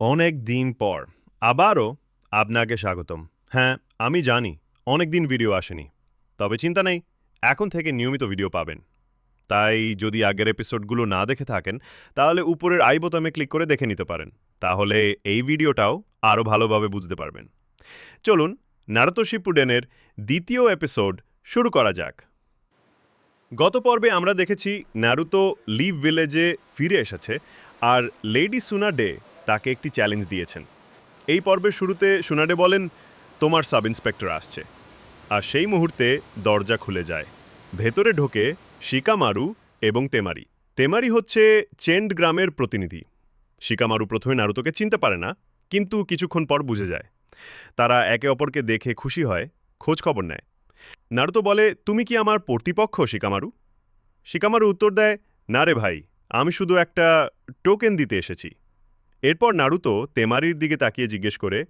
অনেক দিন পর আবারও আপনাকে স্বাগতম। হ্যাঁ, আমি জানি অনেক দিন ভিডিও আসেনি। তবে চিন্তা নেই, এখন থেকে নিয়মিত ভিডিও পাবেন। তাই যদি আগের এপিসোডগুলো না দেখে থাকেন, তাহলে উপরের আই বোতামে ক্লিক করে দেখে নিতে পারেন। তাহলে এই ভিডিওটাও আরও ভালোভাবে বুঝতে পারবেন। চলুন, নারুতো শিপুডেনের দ্বিতীয় এপিসোড শুরু করা যাক। গত পর্বে আমরা দেখেছি নারুতো লিভ ভিলেজে ফিরে এসেছে, আর লেডি সুনাডে তাকে একটি চ্যালেঞ্জ দিয়েছেন। এই পর্বের শুরুতে সুনাডে বলেন, তোমার সাব ইন্সপেক্টর আসছে। আর সেই মুহূর্তে দরজা খুলে যায়। ভেতরে ঢোকে শিকামারু এবং তেমারি। তেমারি হচ্ছে চেন্ড গ্রামের প্রতিনিধি। শিকামারু প্রথমে নারুতোকে চিনতে পারে না, কিন্তু কিছুক্ষণ পর বুঝে যায়। তারা একে অপরকে দেখে খুশি হয়, খোঁজ খবর নেয়। নারুতো বলে, তুমি কি আমার প্রতিপক্ষ শিকামারু? শিকামারু উত্তর দেয়, না রে ভাই, আমি শুধু একটা টোকেন দিতে এসেছি। এরপর নারুতো তেমারির দিকে তাকিয়ে জিজ্ঞেস করে,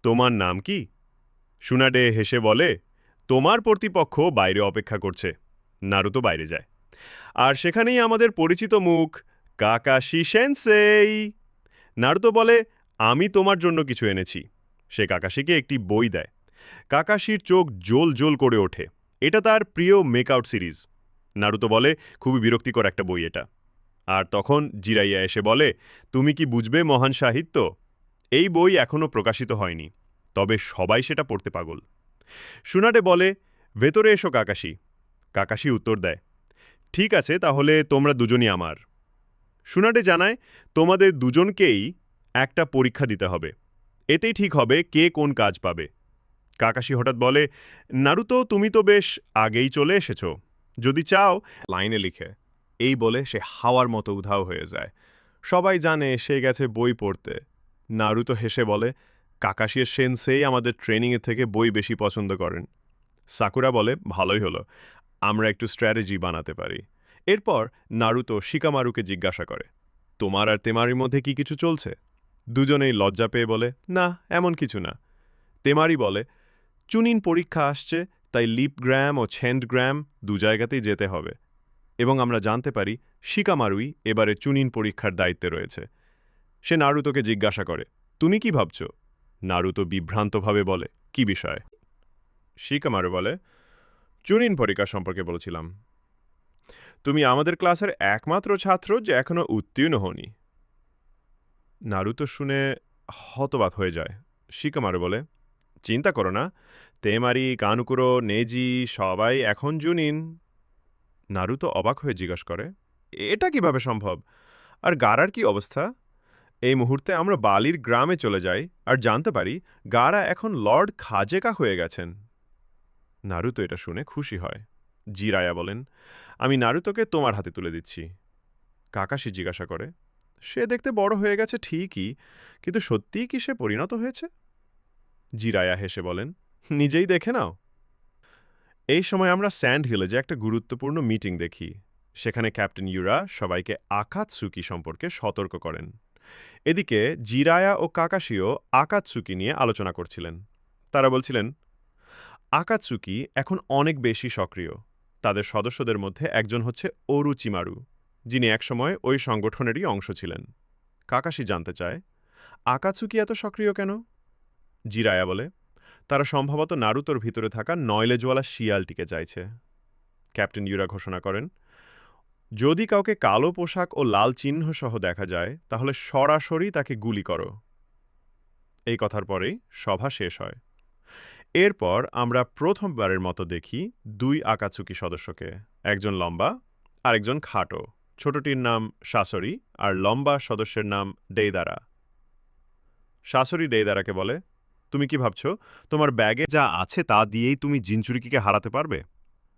তোমার নাম কি? সুনাডে হেসে বলে, তোমার প্রতিপক্ষ বাইরে অপেক্ষা করছে। নারুতো বাইরে যায়। আর সেখানেই আমাদের পরিচিত মুখ, কাকাশি সেনসেই। নারুতো বলে, আমি তোমার জন্য কিছু এনেছি। সে কাকাশিকে একটি বই দেয়। কাকাশির চোখ জোল জোল করে ওঠে। এটা তার প্রিয় মেকআউট সিরিজ। নারুতো বলে, খুবই বিরক্তিকর একটা বই এটা। আর তখন জিরাইয়া এসে বলে, তুমি কি বুঝবে মহান সাহিত্য? এই বই এখনও প্রকাশিত হয়নি, তবে সবাই সেটা পড়তে পাগল। সুনাডে বলে, ভেতরে এসো কাকাশি। কাকাশি উত্তর দেয়, ঠিক আছে, তাহলে তোমরা দুজনই আমার। সুনাডে জানায়, তোমাদের দুজনকেই একটা পরীক্ষা দিতে হবে। এতেই ঠিক হবে কে কোন কাজ পাবে। কাকাশি হঠাৎ বলে, নারুতো, তুমি তো বেশ আগেই চলে এসেছো। যদি চাও লাইনে লিখে। এই বলে সে হাওয়ার মতো উধাও হয়ে যায়। সবাই জানে সে গেছে বই পড়তে। নারুতো হেসে বলে, কাকাশির সেনসেই আমাদের ট্রেনিংয়ের থেকে বই বেশি পছন্দ করেন। সাকুরা বলে, ভালোই হলো, আমরা একটু স্ট্র্যাটেজি বানাতে পারি। এরপর নারুতো শিকামারুকে জিজ্ঞাসা করে, তোমার আর তেমারির মধ্যে কি কিছু চলছে? দুজনেই লজ্জা পেয়ে বলে, না, এমন কিছু না। তেমারি বলে, চুনিন পরীক্ষা আসছে, তাই লিপগ্রাম ও ছেন্ডগ্রাম দু জায়গাতেই যেতে হবে। এবং আমরা জানতে পারি শিকামারুই এবারে চুনিন পরীক্ষার দায়িত্বে রয়েছে। সে নারুতোকে জিজ্ঞাসা করে, তুমি কি ভাবছ? নারুতো বিভ্রান্তভাবে বলে, কি বিষয়? শিকামারু বলে, চুনিন পরীক্ষা সম্পর্কে বলেছিলাম। তুমি আমাদের ক্লাসের একমাত্র ছাত্র যে এখনো উত্তীর্ণ হওনি। নারুতো শুনে হতবাক হয়ে যায়। শিকামারু বলে, চিন্তা করো না, তেমারি, কানুকুরো, নেজি সবাই এখন জুনিন। নারুতো অবাক হয়ে জিজ্ঞাসা করে, এটা কিভাবে সম্ভব? আর গারার কি অবস্থা? এই মুহূর্তে আমরা বালির গ্রামে চলে যাই আর জানতে পারি গারা এখন লর্ড খাজেকা হয়ে গেছেন। নারুতো এটা শুনে খুশি হয়। জিরায়া বলেন, আমি নারুতোকে তোমার হাতে তুলে দিচ্ছি। কাকাশি জিজ্ঞাসা করে, সে দেখতে বড় হয়ে গেছে ঠিকই, কিন্তু সত্যিই কি সে পরিণত হয়েছে? জিরায়া হেসে বলেন, নিজেই দেখে নাও। এই সময় আমরা স্যান্ড হিলে যে একটা গুরুত্বপূর্ণ মিটিং দেখি। সেখানে ক্যাপ্টেন ইউরা সবাইকে আকাতসুকি সম্পর্কে সতর্ক করেন। এদিকে জিরায়া ও কাকাশিও আকাতসুকি নিয়ে আলোচনা করছিলেন। তারা বলছিলেন, আকাতসুকি এখন অনেক বেশি সক্রিয়। তাদের সদস্যদের মধ্যে একজন হচ্ছে ওরুচিমারু, যিনি একসময় ওই সংগঠনেরই অংশ ছিলেন। কাকাশি জানতে চায়, আকাতসুকি এত সক্রিয় কেন? জিরায়া বলে, তারা সম্ভবত নারুতোর ভিতরে থাকা নয়লেজওয়ালা শিয়ালটিকে চাইছে। ক্যাপ্টেন ইউরা ঘোষণা করেন, যদি কাউকে কালো পোশাক ও লাল চিহ্ন সহ দেখা যায়, তাহলে সরাসরি তাকে গুলি করো। এই কথার পরেই সভা শেষ হয়। এরপর আমরা প্রথমবারের মতো দেখি দুই আকাতসুকি সদস্যকে, একজন লম্বা আর একজন খাটো। ছোটটির নাম শাসরি আর লম্বা সদস্যের নাম ডেইদারা। শাসরি ডেইদারাকে বলে, তুমি কি ভাবছো তোমার ব্যাগে যা আছে তা দিয়েই তুমি জিনচুরিকিকে হারাতে পারবে?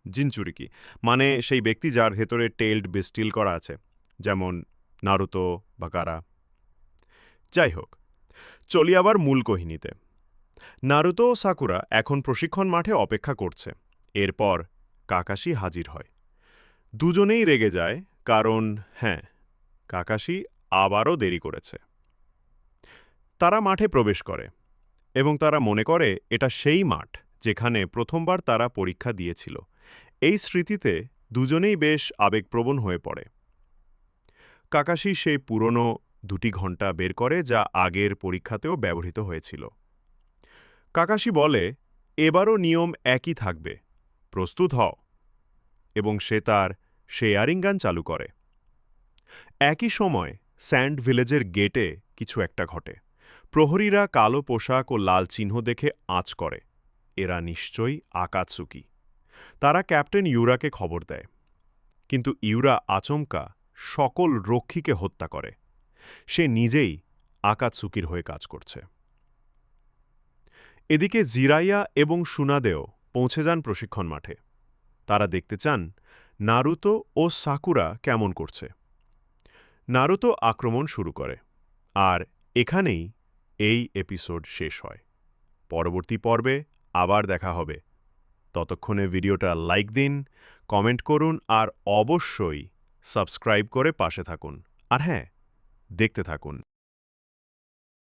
জিনচুরিকি মানে সেই ব্যক্তি যার ভেতরে টেইলড বিস্টিল করা আছে, যেমন নারুতো বা গারা। যাই হোক, চলি আবার মূল কাহিনীতে। নারুতো ও সাকুরা এখন প্রশিক্ষণ মাঠে অপেক্ষা করছে। এরপর কাকাশি হাজির হয়। দুজনেই রেগে যায়, কারণ হ্যাঁ, কাকাশি আবারও দেরি করেছে। তারা মাঠে প্রবেশ করে এবং তারা মনে করে এটা সেই মাঠ যেখানে প্রথমবার তারা পরীক্ষা দিয়েছিল। এই স্মৃতিতে দুজনেই বেশ আবেগপ্রবণ হয়ে পড়ে। কাকাশি সেই পুরনো 2 ঘন্টা বের করে যা আগের পরীক্ষাতেও ব্যবহৃত হয়েছিল। কাকাশি বলে, এবারও নিয়ম একই থাকবে, প্রস্তুত হও, এবং সে তার শেয়ারিং গান চালু করে। একই সময় স্যান্ড ভিলেজের গেটে কিছু একটা ঘটে। প্রহরীরা কালো পোশাক ও লাল চিহ্ন দেখে আঁচ করে, এরা নিশ্চয়ই আকাতসুকি। তারা ক্যাপ্টেন ইউরাকে খবর দেয়, কিন্তু ইউরা আচমকা সকল রক্ষীকে হত্যা করে। সে নিজেই আকাতসুকির হয়ে কাজ করছে। এদিকে জিরাইয়া এবং সুনাদেও পৌঁছে যান প্রশিক্ষণ মাঠে। তারা দেখতে চান নারুতো ও সাকুরা কেমন করছে। নারুতো আক্রমণ শুরু করে, আর এখানেই এই এপিসোড শেষ হয়। পরবর্তী পর্বে আবার দেখা হবে। ততক্ষণে ভিডিওটা লাইক দিন, কমেন্ট করুন আর অবশ্যই সাবস্ক্রাইব করে পাশে থাকুন। আর হ্যাঁ, দেখতে থাকুন।